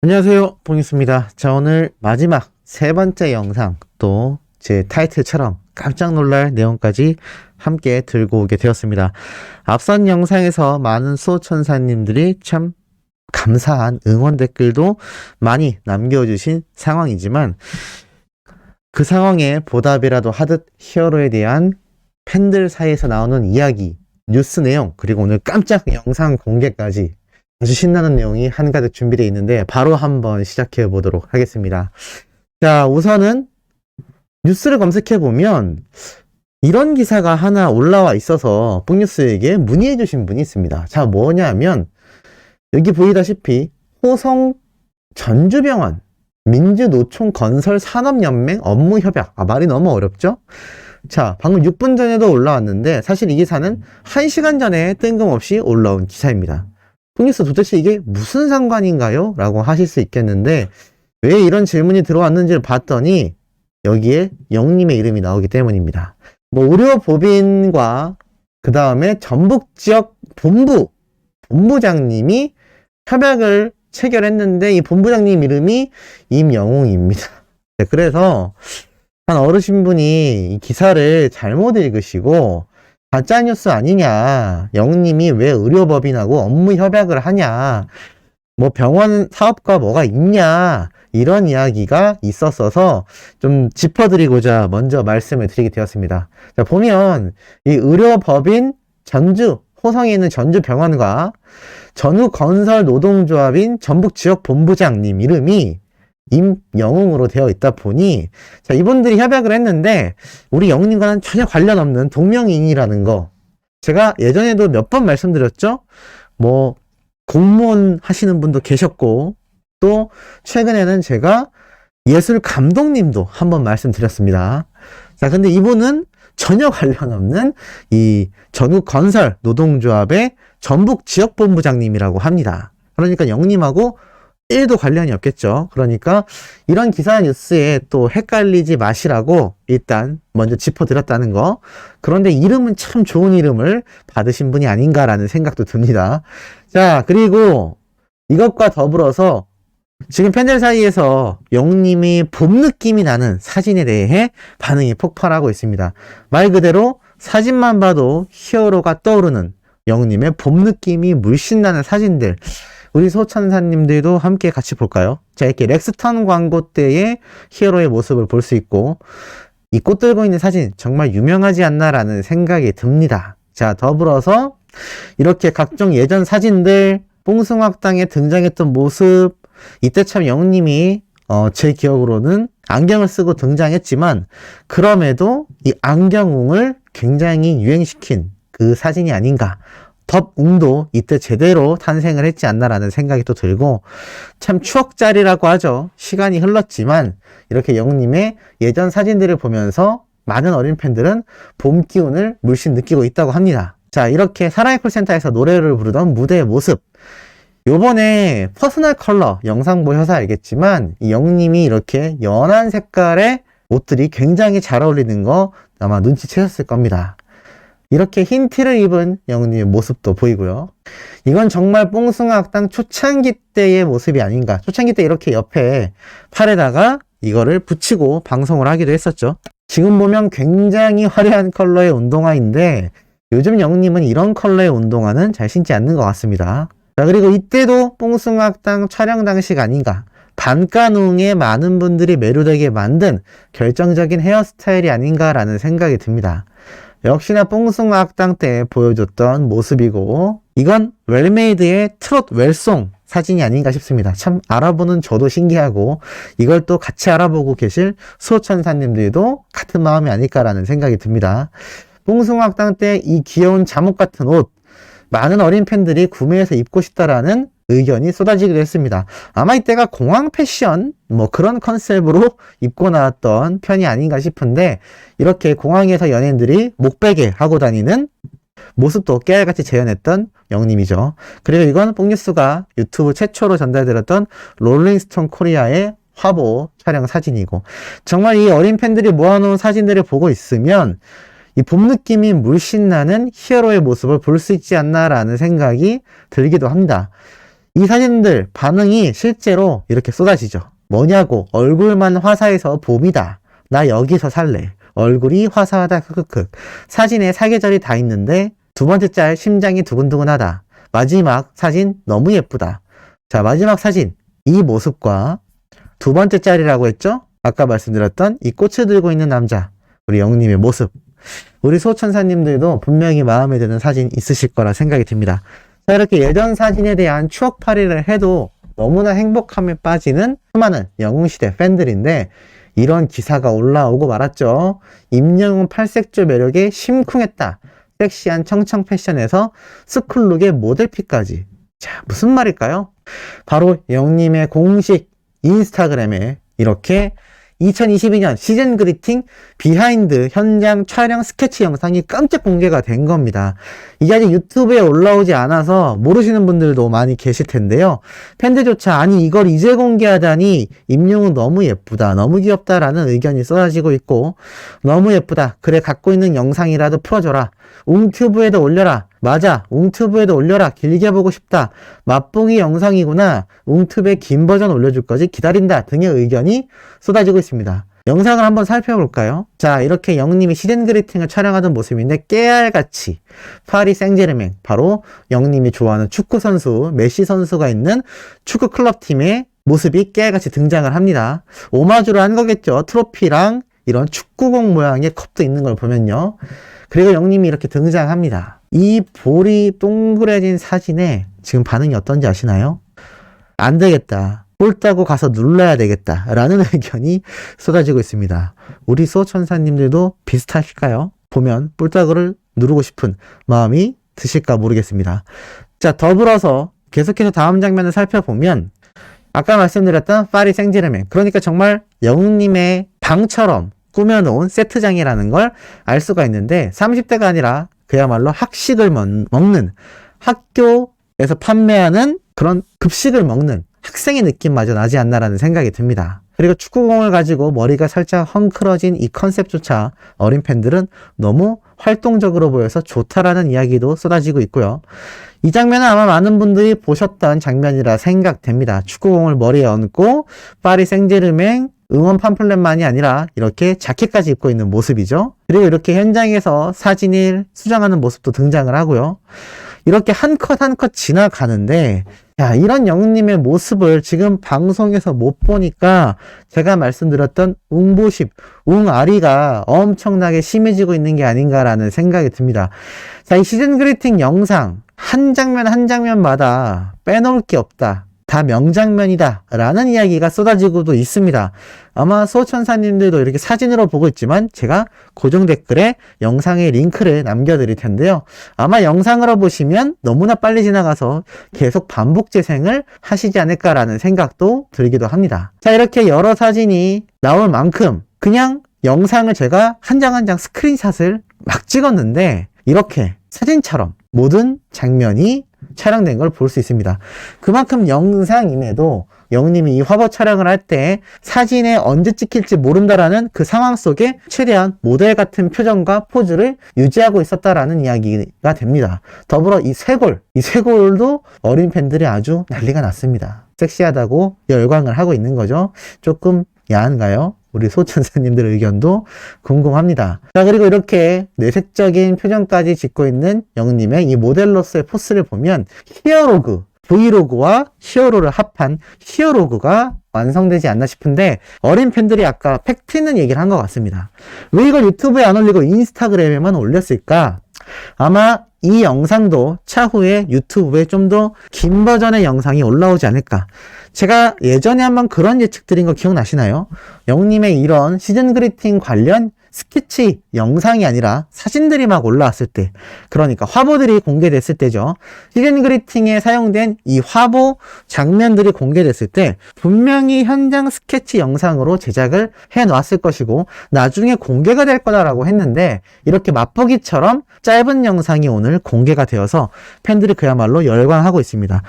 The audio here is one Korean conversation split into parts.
안녕하세요, 봉익수입니다. 자, 오늘 마지막 세 번째 영상, 또 제 타이틀처럼 깜짝 놀랄 내용까지 함께 들고 오게 되었습니다. 앞선 영상에서 많은 수호천사님들이 참 감사한 응원 댓글도 많이 남겨주신 상황이지만, 그 상황에 보답이라도 하듯 히어로에 대한 팬들 사이에서 나오는 이야기, 뉴스 내용, 그리고 오늘 깜짝 영상 공개까지 아주 신나는 내용이 한가득 준비되어 있는데 바로 한번 시작해 보도록 하겠습니다. 자, 우선은 뉴스를 검색해 보면 이런 기사가 하나 올라와 있어서 뽕뉴스에게 문의해 주신 분이 있습니다. 자, 뭐냐면 여기 보이다시피 호성 전주병원 민주노총 건설산업연맹 업무협약. 말이 너무 어렵죠? 자, 방금 6분 전에도 올라왔는데 사실 이 기사는 1시간 전에 뜬금없이 올라온 기사입니다. 뽕뉴스 도대체 이게 무슨 상관인가요? 라고 하실 수 있겠는데, 왜 이런 질문이 들어왔는지를 봤더니 여기에 영님의 이름이 나오기 때문입니다. 의료법인과 그 다음에 전북지역 본부장님이 협약을 체결했는데 이 본부장님 이름이 임영웅입니다. 네, 그래서 한 어르신분이 이 기사를 잘못 읽으시고 가짜뉴스 아니냐, 영님이 왜 의료법인하고 업무 협약을 하냐, 병원 사업과 뭐가 있냐, 이런 이야기가 있었어서 좀 짚어드리고자 먼저 말씀을 드리게 되었습니다. 자, 보면 이 의료법인 호성에 있는 전주병원과 전후건설노동조합인 전북지역본부장님 이름이 임영웅으로 되어 있다 보니, 자, 이분들이 협약을 했는데 우리 영웅님과는 전혀 관련 없는 동명이인이라는 거, 제가 예전에도 몇 번 말씀드렸죠. 공무원 하시는 분도 계셨고, 또 최근에는 제가 예술 감독님도 한번 말씀드렸습니다. 자, 근데 이분은 전혀 관련 없는 이 전국건설 노동조합의 전북지역본부장님이라고 합니다. 그러니까 영님하고 1도 관련이 없겠죠. 그러니까 이런 기사 뉴스에 또 헷갈리지 마시라고 일단 먼저 짚어드렸다는 거. 그런데 이름은 참 좋은 이름을 받으신 분이 아닌가라는 생각도 듭니다. 자, 그리고 이것과 더불어서 지금 팬들 사이에서 영님이 봄 느낌이 나는 사진에 대해 반응이 폭발하고 있습니다. 말 그대로 사진만 봐도 히어로가 떠오르는 영님의 봄 느낌이 물씬 나는 사진들, 우리 소천사님들도 함께 같이 볼까요? 자, 이렇게 렉스턴 광고 때의 히어로의 모습을 볼 수 있고, 이 꽃 들고 있는 사진 정말 유명하지 않나라는 생각이 듭니다. 자, 더불어서 이렇게 각종 예전 사진들, 뽕숭악당에 등장했던 모습, 이때 참 영님이 제 기억으로는 안경을 쓰고 등장했지만, 그럼에도 이 안경웅을 굉장히 유행시킨 그 사진이 아닌가. 덥웅도 이때 제대로 탄생을 했지 않나라는 생각이 또 들고, 참 추억자리라고 하죠. 시간이 흘렀지만 이렇게 영님의 예전 사진들을 보면서 많은 어린 팬들은 봄 기운을 물씬 느끼고 있다고 합니다. 자, 이렇게 사랑의 콜센터에서 노래를 부르던 무대의 모습, 요번에 퍼스널 컬러 영상 보셔서 알겠지만 이 영님이 이렇게 연한 색깔의 옷들이 굉장히 잘 어울리는 거 아마 눈치채셨을 겁니다. 이렇게 흰 티를 입은 영웅님의 모습도 보이고요. 이건 정말 뽕숭아학당 초창기 때의 모습이 아닌가. 초창기 때 이렇게 옆에 팔에다가 이거를 붙이고 방송을 하기도 했었죠. 지금 보면 굉장히 화려한 컬러의 운동화인데 요즘 영웅님은 이런 컬러의 운동화는 잘 신지 않는 것 같습니다. 자, 그리고 이때도 뽕숭아학당 촬영 당시가 아닌가. 반가농에 많은 분들이 매료되게 만든 결정적인 헤어스타일이 아닌가라는 생각이 듭니다. 역시나 뽕숭아학당 때 보여줬던 모습이고, 이건 웰메이드의 트롯 웰송 사진이 아닌가 싶습니다. 참 알아보는 저도 신기하고 이걸 또 같이 알아보고 계실 수호천사님들도 같은 마음이 아닐까라는 생각이 듭니다. 뽕숭아학당 때 이 귀여운 잠옷 같은 옷, 많은 어린 팬들이 구매해서 입고 싶다라는 의견이 쏟아지기도 했습니다. 아마 이때가 공항 패션 그런 컨셉으로 입고 나왔던 편이 아닌가 싶은데, 이렇게 공항에서 연예인들이 목베개 하고 다니는 모습도 깨알같이 재현했던 영님이죠. 그리고 이건 뽕뉴스가 유튜브 최초로 전달드렸던 롤링스톤 코리아의 화보 촬영 사진이고, 정말 이 어린 팬들이 모아놓은 사진들을 보고 있으면 이 봄 느낌이 물씬 나는 히어로의 모습을 볼 수 있지 않나라는 생각이 들기도 합니다. 이 사진들 반응이 실제로 이렇게 쏟아지죠. 뭐냐고, 얼굴만 화사해서 봄이다. 나 여기서 살래. 얼굴이 화사하다. 크크크. 사진에 사계절이 다 있는데 두 번째 짤 심장이 두근두근하다. 마지막 사진 너무 예쁘다. 자, 마지막 사진 이 모습과 두 번째 짤이라고 했죠? 아까 말씀드렸던 이 꽃을 들고 있는 남자, 우리 영님의 모습. 우리 소천사님들도 분명히 마음에 드는 사진 있으실 거라 생각이 듭니다. 자, 이렇게 예전 사진에 대한 추억팔이를 해도 너무나 행복함에 빠지는 수많은 영웅시대 팬들인데 이런 기사가 올라오고 말았죠. 임영웅 팔색조 매력에 심쿵했다. 섹시한 청청 패션에서 스쿨룩의 모델픽까지. 자, 무슨 말일까요? 바로 영님의 공식 인스타그램에 이렇게 2022년 시즌 그리팅 비하인드 현장 촬영 스케치 영상이 깜짝 공개가 된 겁니다. 이게 아직 유튜브에 올라오지 않아서 모르시는 분들도 많이 계실 텐데요. 팬들조차 아니 이걸 이제 공개하다니 임영웅 너무 예쁘다, 너무 귀엽다라는 의견이 쏟아지고 있고 너무 예쁘다, 그래 갖고 있는 영상이라도 풀어줘라, 웅튜브에도 올려라, 맞아 웅튜브에도 올려라, 길게 보고 싶다, 맛보기 영상이구나, 웅튜브에 긴 버전 올려줄 거지 기다린다 등의 의견이 쏟아지고 있습니다. 영상을 한번 살펴볼까요? 자, 이렇게 영님이 시즌 그리팅을 촬영하던 모습인데 깨알같이 파리 생제르맹, 바로 영님이 좋아하는 축구 선수 메시 선수가 있는 축구 클럽팀의 모습이 깨알같이 등장을 합니다. 오마주를 한 거겠죠. 트로피랑 이런 축구공 모양의 컵도 있는 걸 보면요. 그리고 영님이 이렇게 등장합니다. 이 볼이 동그래진 사진에 지금 반응이 어떤지 아시나요? 안 되겠다. 볼 따고 가서 눌러야 되겠다. 라는 의견이 쏟아지고 있습니다. 우리 수호천사님들도 비슷하실까요? 보면 볼 따구를 누르고 싶은 마음이 드실까 모르겠습니다. 자, 더불어서 계속해서 다음 장면을 살펴보면 아까 말씀드렸던 파리 생제르맹, 그러니까 정말 영웅님의 방처럼 꾸며놓은 세트장이라는 걸 알 수가 있는데 30대가 아니라 그야말로 학식을 먹는, 학교에서 판매하는 그런 급식을 먹는 학생의 느낌마저 나지 않나라는 생각이 듭니다. 그리고 축구공을 가지고 머리가 살짝 헝클어진 이 컨셉조차 어린 팬들은 너무 활동적으로 보여서 좋다라는 이야기도 쏟아지고 있고요. 이 장면은 아마 많은 분들이 보셨던 장면이라 생각됩니다. 축구공을 머리에 얹고 파리 생제르맹 응원 팜플렛만이 아니라 이렇게 자켓까지 입고 있는 모습이죠. 그리고 이렇게 현장에서 사진을 수정하는 모습도 등장을 하고요. 이렇게 한 컷 한 컷 지나가는데, 야, 이런 영웅님의 모습을 지금 방송에서 못 보니까 제가 말씀드렸던 웅보십, 웅아리가 엄청나게 심해지고 있는 게 아닌가라는 생각이 듭니다. 자, 이 시즌 그리팅 영상 한 장면 한 장면마다 빼놓을 게 없다, 다 명장면이다 라는 이야기가 쏟아지고도 있습니다. 아마 수호천사님들도 이렇게 사진으로 보고 있지만 제가 고정 댓글에 영상의 링크를 남겨드릴 텐데요. 아마 영상으로 보시면 너무나 빨리 지나가서 계속 반복 재생을 하시지 않을까라는 생각도 들기도 합니다. 자, 이렇게 여러 사진이 나올 만큼 그냥 영상을 제가 한 장 한 장 스크린샷을 막 찍었는데 이렇게 사진처럼 모든 장면이 촬영된 걸 볼 수 있습니다. 그만큼 영상임에도 영님이 이 화보 촬영을 할 때 사진에 언제 찍힐지 모른다라는 그 상황 속에 최대한 모델 같은 표정과 포즈를 유지하고 있었다라는 이야기가 됩니다. 더불어 이 쇄골도 어린 팬들이 아주 난리가 났습니다. 섹시하다고 열광을 하고 있는 거죠. 조금 야한가요? 우리 소천사님들 의견도 궁금합니다. 자, 그리고 이렇게 내색적인 표정까지 짓고 있는 영님의 이 모델로서의 포스를 보면 히어로그, 브이로그와 히어로를 합한 히어로그가 완성되지 않나 싶은데 어린 팬들이 아까 팩트 있는 얘기를 한 것 같습니다. 왜 이걸 유튜브에 안 올리고 인스타그램에만 올렸을까? 아마 이 영상도 차후에 유튜브에 좀 더 긴 버전의 영상이 올라오지 않을까. 제가 예전에 한번 그런 예측 드린 거 기억나시나요? 영님의 이런 시즌 그리팅 관련 스케치 영상이 아니라 사진들이 막 올라왔을 때, 그러니까 화보들이 공개됐을 때죠. 시즌 그리팅에 사용된 이 화보 장면들이 공개됐을 때 분명히 현장 스케치 영상으로 제작을 해놨을 것이고 나중에 공개가 될 거다라고 했는데 이렇게 맛보기처럼 짧은 영상이 오늘 공개가 되어서 팬들이 그야말로 열광하고 있습니다.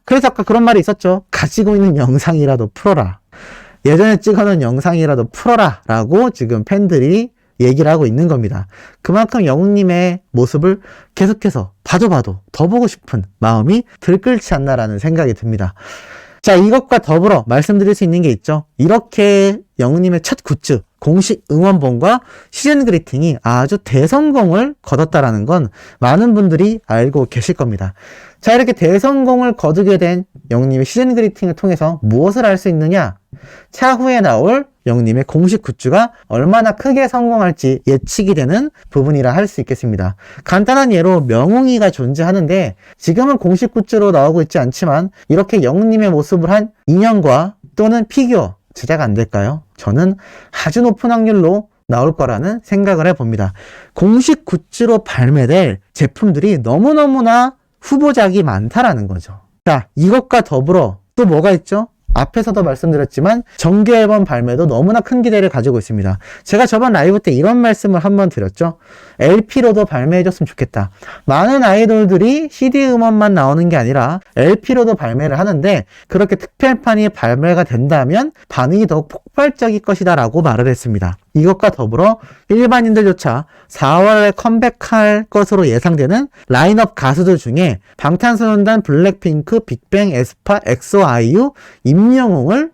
그래서 아까 그런 말이 있었죠. 가지고 있는 영상이라도 풀어라. 예전에 찍어놓은 영상이라도 풀어라 라고 지금 팬들이 얘기를 하고 있는 겁니다. 그만큼 영웅님의 모습을 계속해서 봐도 더 보고 싶은 마음이 들끓지 않나라는 생각이 듭니다. 자, 이것과 더불어 말씀드릴 수 있는 게 있죠. 이렇게 영웅님의 첫 굿즈, 공식 응원본과 시즌 그리팅이 아주 대성공을 거뒀다라는 건 많은 분들이 알고 계실 겁니다. 자, 이렇게 대성공을 거두게 된 영웅님의 시즌 그리팅을 통해서 무엇을 알 수 있느냐? 차후에 나올 영웅님의 공식 굿즈가 얼마나 크게 성공할지 예측이 되는 부분이라 할 수 있겠습니다. 간단한 예로 명웅이가 존재하는데 지금은 공식 굿즈로 나오고 있지 않지만 이렇게 영웅님의 모습을 한 인형과 또는 피규어 제작 안 될까요? 저는 아주 높은 확률로 나올 거라는 생각을 해봅니다. 공식 굿즈로 발매될 제품들이 너무너무나 후보작이 많다라는 거죠. 자, 이것과 더불어 또 뭐가 있죠? 앞에서도 말씀드렸지만 정규 앨범 발매도 너무나 큰 기대를 가지고 있습니다. 제가 저번 라이브 때 이런 말씀을 한번 드렸죠. LP로도 발매해줬으면 좋겠다. 많은 아이돌들이 CD 음원만 나오는 게 아니라 LP로도 발매를 하는데 그렇게 특별판이 발매가 된다면 반응이 더욱 폭발적일 것이다 라고 말을 했습니다. 이것과 더불어 일반인들조차 4월에 컴백할 것으로 예상되는 라인업 가수들 중에 방탄소년단, 블랙핑크, 빅뱅, 에스파, 엑소, 아이유, 임영웅을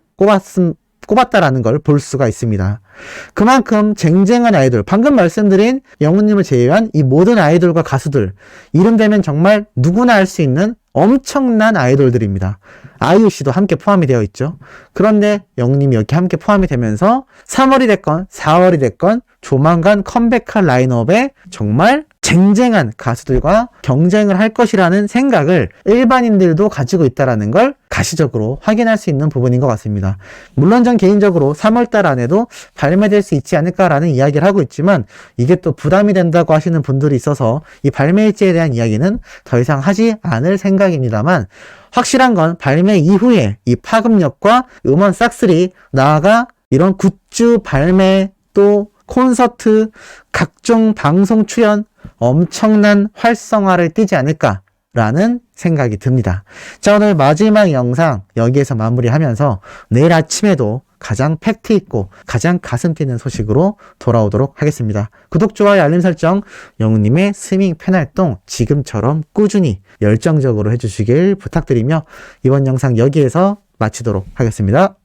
꼽았다라는 걸 볼 수가 있습니다. 그만큼 쟁쟁한 아이돌, 방금 말씀드린 영웅님을 제외한 이 모든 아이돌과 가수들, 이름 되면 정말 누구나 알 수 있는 엄청난 아이돌들입니다. 아이유 씨도 함께 포함이 되어 있죠. 그런데 영웅님이 여기 함께 포함이 되면서 3월이 됐건 4월이 됐건 조만간 컴백할 라인업에 정말 쟁쟁한 가수들과 경쟁을 할 것이라는 생각을 일반인들도 가지고 있다는 걸 가시적으로 확인할 수 있는 부분인 것 같습니다. 물론 전 개인적으로 3월달 안에도 발매될 수 있지 않을까라는 이야기를 하고 있지만 이게 또 부담이 된다고 하시는 분들이 있어서 이 발매일지에 대한 이야기는 더 이상 하지 않을 생각입니다만 확실한 건 발매 이후에 이 파급력과 음원 싹쓸이 나아가 이런 굿즈 발매 또 콘서트 각종 방송 출연 엄청난 활성화를 띠지 않을까라는 생각이 듭니다. 자, 오늘 마지막 영상 여기에서 마무리하면서 내일 아침에도 가장 팩트 있고 가장 가슴 뛰는 소식으로 돌아오도록 하겠습니다. 구독, 좋아요, 알림 설정, 영웅님의 스밍 팬 활동 지금처럼 꾸준히 열정적으로 해주시길 부탁드리며 이번 영상 여기에서 마치도록 하겠습니다.